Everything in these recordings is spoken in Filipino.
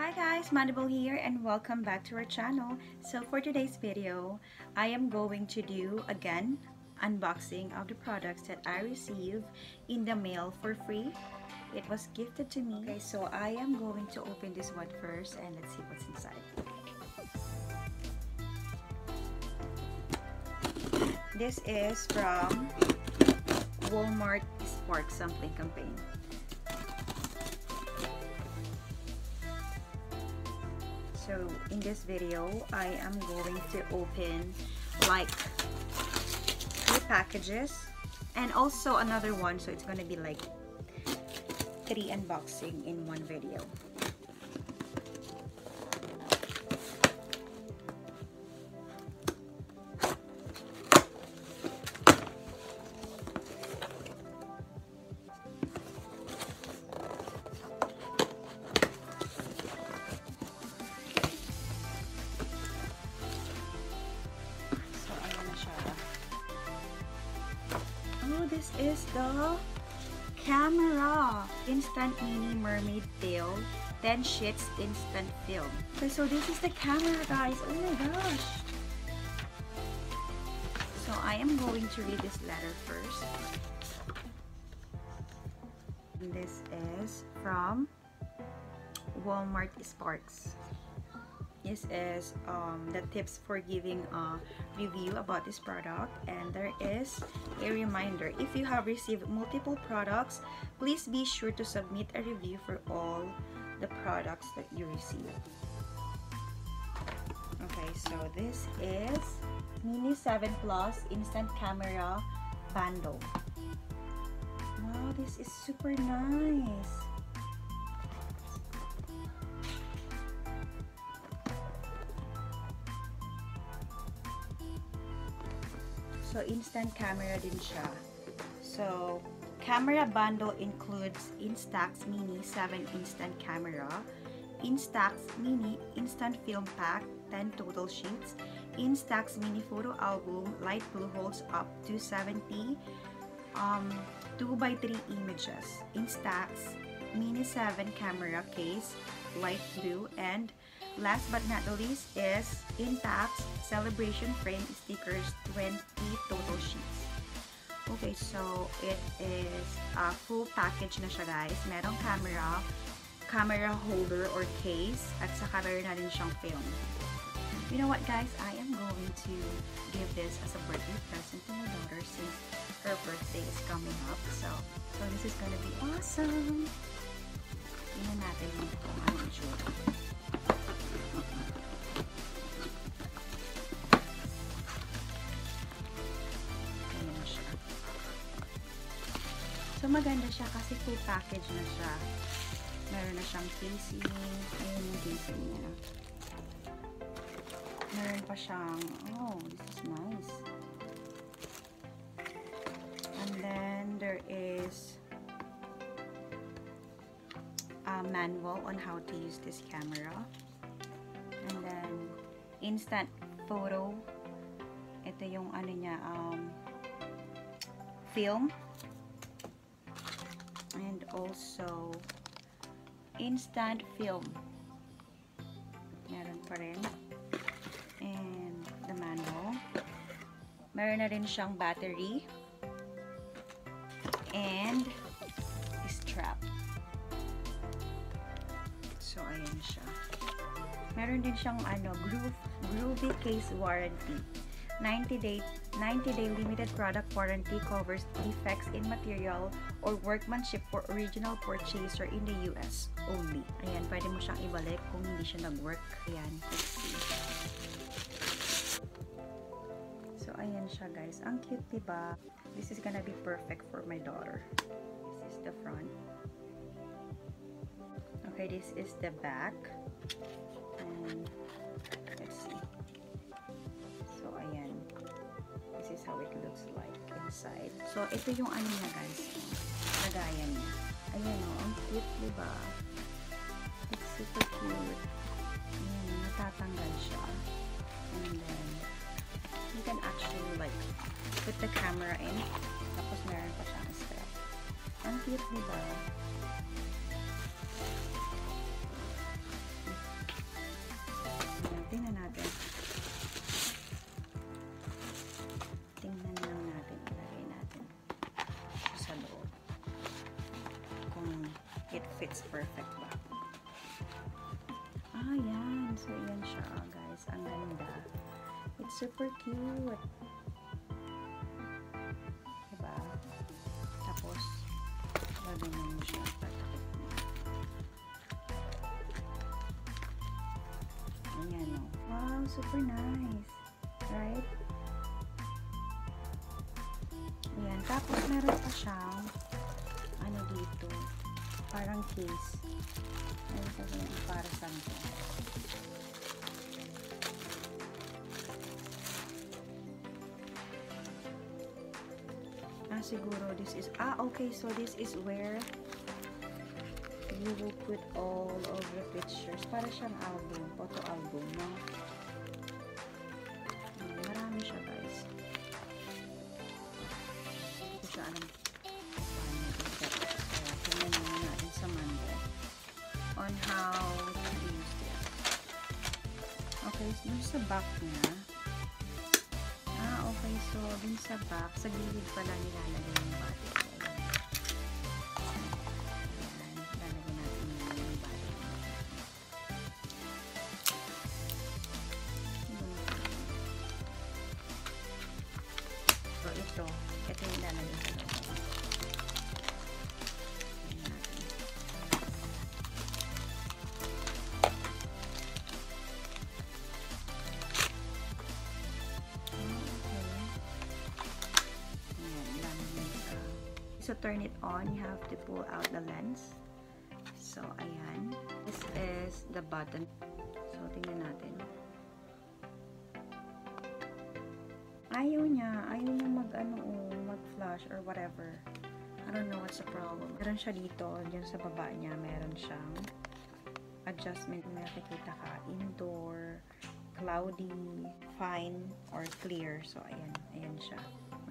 Hi guys, Mandible here and welcome back to our channel. So for today's video, I am going to do again unboxing of the products that I received in the mail for free. It was gifted to me. Okay, so I am going to open this one first and let's see what's inside. This is from Walmart Spark Sampling Campaign. So in this video, I am going to open like 3 packages and also another one, so it's going to be like 3 unboxing in one video. This is the camera instant mini mermaid tail 10 sheets instant film. Okay, so this is the camera, guys. Oh my gosh. So I am going to read this letter first. And this is from Walmart Sparks. This is the tips for giving a review about this product, and there is a reminder: if you have received multiple products, please be sure to submit a review for all the products that you receive. Okay, so this is Mini 7 Plus Instant Camera Bundle. Wow, this is super nice. So, instant camera din siya. So, camera bundle includes Instax Mini 7 Instant Camera, Instax Mini Instant Film Pack 10 total sheets, Instax Mini Photo Album Light Blue holds up to 70 2x3 images, Instax Mini 7 Camera Case Light Blue, and last but not the least is Instax Celebration Frame Stickers 20 total sheets. Okay, so it is a full package na siya, guys. Merong camera holder or case, at saka meron na rin siyang film. You know what, guys? I am going to give this as a birthday present to my daughter since her birthday is coming up. So this is gonna be awesome. Tingnan natin kung ano yung itsura. So, maganda siya kasi full package na siya. Meron na siyang casing. Ayun yung casing niya. Meron pa siyang, oh, this is nice. And then, there is a manual on how to use this camera. And then, instant photo. Ito yung ano niya, film. And also instant film, meron pa rin, and the manual. Meron na rin siyang battery and strap. So ayan siya. Meron din siyang groovy case warranty. 90-day limited product warranty, covers defects in material or workmanship for original purchaser in the US only. Ayan, pwede mo siyang ibalik kung hindi siya nag-work. Ayan, let's see. So, ayan siya, guys. Ang cute, diba? This is gonna be perfect for my daughter. This is the front. Okay, this is the back. And let's see. So, ayan. This is how it looks like inside. So, ito yung ano niya, guys. Lagayan niya. Ayan o. Ang cute, diba? It's super cute. Ayan, natatanggal siya. And then, you can actually like put the camera in. Tapos, meron pa siyang strap. Ang cute, diba? it fits perfect ba. Ah, yan. So, yan siya, guys. Ang ganda. It's super cute. Diba? Tapos, gagawin mo siya. Ayan, no? Wow, super nice. Right? Ayan. Tapos, meron pa siyang ano dito. Parang case. Meron pa siyang para saan to. Siguro this is okay, so this is where you will put all of the pictures. Para siyang album, photo album, no? Marami siya, guys. Hindi siya alam paano kaya tingnan natin sa Monday on how to use this. Okay, so yung sa back niya. Okay, so dun sa back, sa gilid pala nilalagay yung body oil. Ayan, lalagay natin yung body oil. So ito yung lalagay sa loob. To turn it on, you have to pull out the lens. So, ayan. This is the button. So, tingnan natin. Ayaw niya mag-flash or whatever. I don't know what's the problem. Meron siya dito, dyan sa baba niya, meron siyang adjustment. Nakikita ka, indoor, cloudy, fine, or clear. So, ayan. Ayan siya.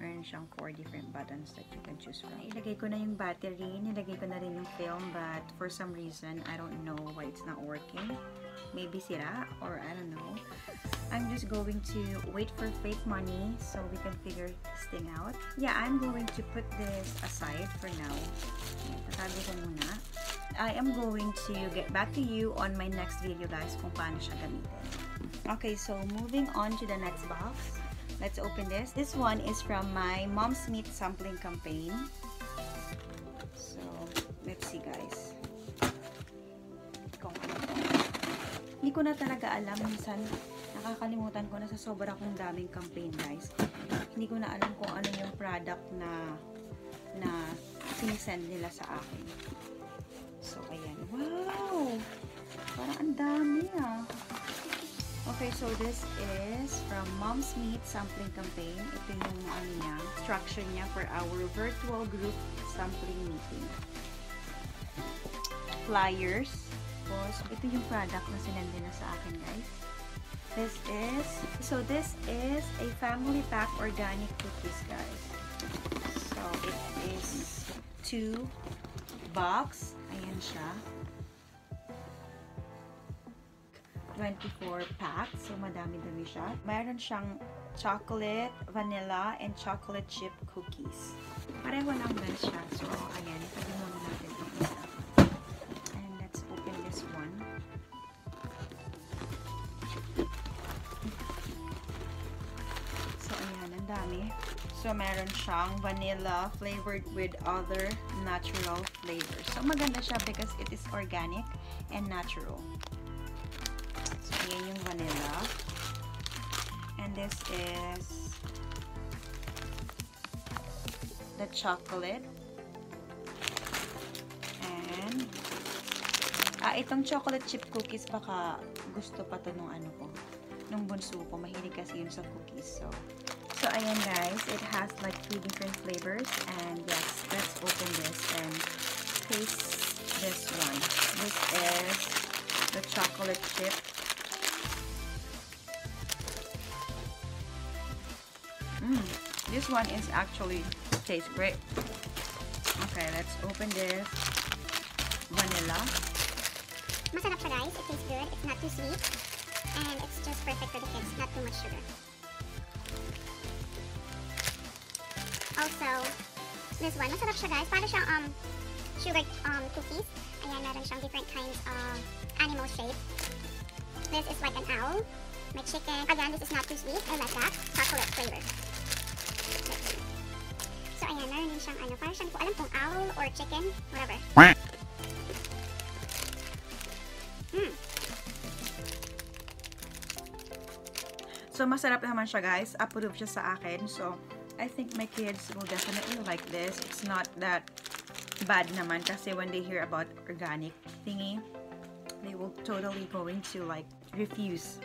Meron siyang 4 different buttons that you can choose from. Ilagay ko na yung battery, nilagay ko na rin yung film, but for some reason, I don't know why it's not working. Maybe sira, or I don't know. I'm just going to wait for fake money so we can figure this thing out. Yeah, I'm going to put this aside for now. Tatago ko muna. I am going to get back to you on my next video, guys, kung paano siya gamitin. Okay, so moving on to the next box. Let's open this. This one is from my Momsmeet sampling campaign. So, let's see, guys. Hindi ko na talaga alam. Minsan, nakakalimutan ko na sa sobra kong daming campaign, guys. Hindi ko na alam kung ano yung product na sinisend nila sa akin. So, ayan. Wow! Parang ang dami, ah. Okay, so this is from Momsmeet Sampling Campaign. Ito yung instruction niya for our virtual group sampling meeting. Flyers. Tapos, ito yung product na sinend na sa akin, guys. This is a family pack organic cookies, guys. So, it is 2 box. Ayan siya. 24 packs. So, madami-dami siya. Mayroon siyang chocolate, vanilla, and chocolate chip cookies. Pareho lang ba siya. So, ayan. Itabi muna natin itong isa. And let's open this one. So, ayan. Ang dami. So, meron siyang vanilla flavored with other natural flavors. So, maganda siya because it is organic and natural. Ayan yung vanilla. And this is the chocolate. And itong chocolate chip cookies, baka gusto pa to nung nung bunso ko. Mahilig kasi yun sa cookies. So ayan, guys. It has like 3 different flavors. And yes, let's open this and taste this one. This is the chocolate chip. This one is actually tastes great. Okay, let's open this. Vanilla. Masarap siya, guys. It tastes good. It's not too sweet. And it's just perfect for the kids. Not too much sugar. Also, this one. Masarap siya, guys. Para siyang sugar cookies. Ayan, meron siyang different kinds of animal shape. This is like an owl. My chicken. Again, this is not too sweet. I like that. Chocolate flavor. So, ayan, meron din siyang ano. Parang siyang, alam kung owl or chicken. Whatever. So, masarap naman siya, guys. Approve siya sa akin. So, I think my kids will definitely like this. It's not that bad naman kasi when they hear about organic thingy, they will totally going to like refuse.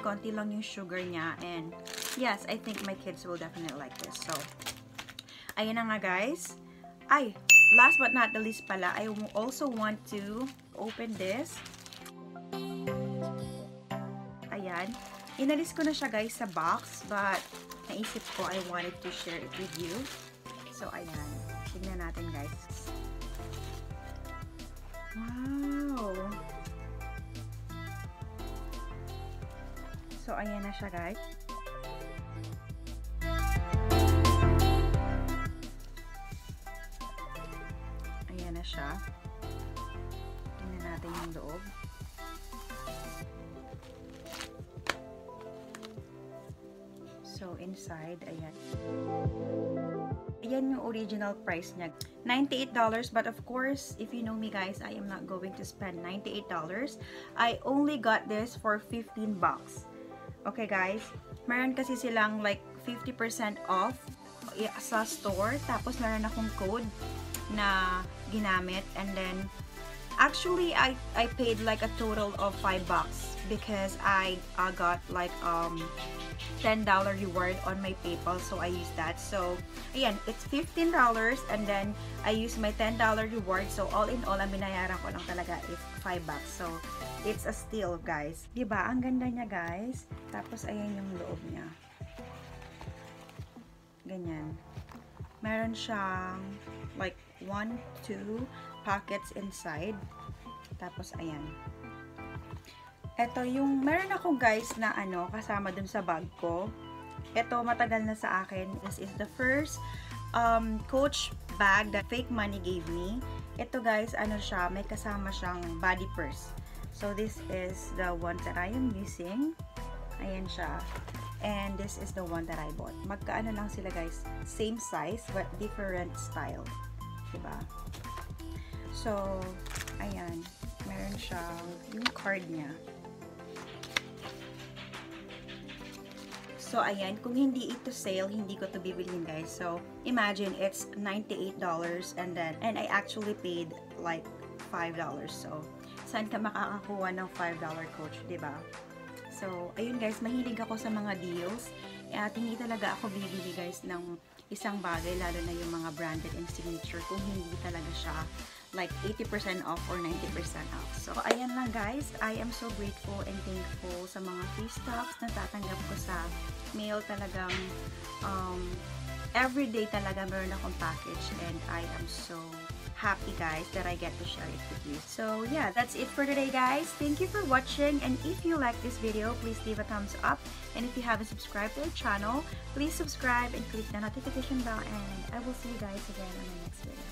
Konti lang yung sugar niya, and yes, I think my kids will definitely like this. So, ayan na nga, guys. Ay, last but not the least pala, I also want to open this. Ayan. Inalis ko na siya, guys, sa box, but naisip ko I wanted to share it with you. So, ayan. Tignan natin, guys. Wow! So, ayan na siya, guys. Ayan na siya. Tignan natin yung loob. So, inside, ayan. Ayan yung original price niya. $98, but of course, if you know me, guys, I am not going to spend $98. I only got this for 15 bucks. Okay, guys? Meron kasi silang like 50% off sa store. Tapos, meron akong code na ginamit. And then, actually, I paid like a total of 5 bucks because I got like $10 reward on my PayPal, so I used that. So ayan, it's $15 and then I used my $10 reward, so all in all ang binayaran ko lang talaga is 5 bucks. So it's a steal, guys. Diba? Ang ganda niya, guys. Tapos ayan yung loob niya. Ganyan. Meron siyang like 1, 2 pockets inside. Tapos ayan. Ito yung, meron ako, guys, na ano, kasama dun sa bag ko. Ito, matagal na sa akin. This is the first Coach bag that Fake Money gave me. Ito, guys, ano siya, may kasama siyang body purse. So, this is the one that I am using. Ayan siya. And this is the one that I bought. Magkaano lang sila, guys. Same size, but different style. Diba? So, ayan. Meron siyang, yung card niya. So, ayan, kung hindi ito sale, hindi ko to bibilhin, guys. So, imagine, it's $98 and I actually paid like $5. So, saan ka makakakuha ng $5 Coach, diba? So, ayun, guys, mahilig ako sa mga deals. At hindi talaga ako bibili, guys, ng isang bagay, lalo na yung mga branded and signature, kung hindi talaga siya like 80% off or 90% off. So, ayan lang, guys. I am so grateful and thankful sa mga free stuffs na tatanggap ko sa mail. Talagang everyday talaga meron akong package, and I am so happy, guys, that I get to share it with you. So, yeah, that's it for today, guys. Thank you for watching, and if you like this video, please leave a thumbs up, and if you haven't subscribed to our channel, please subscribe and click the notification bell, and I will see you guys again in the next video.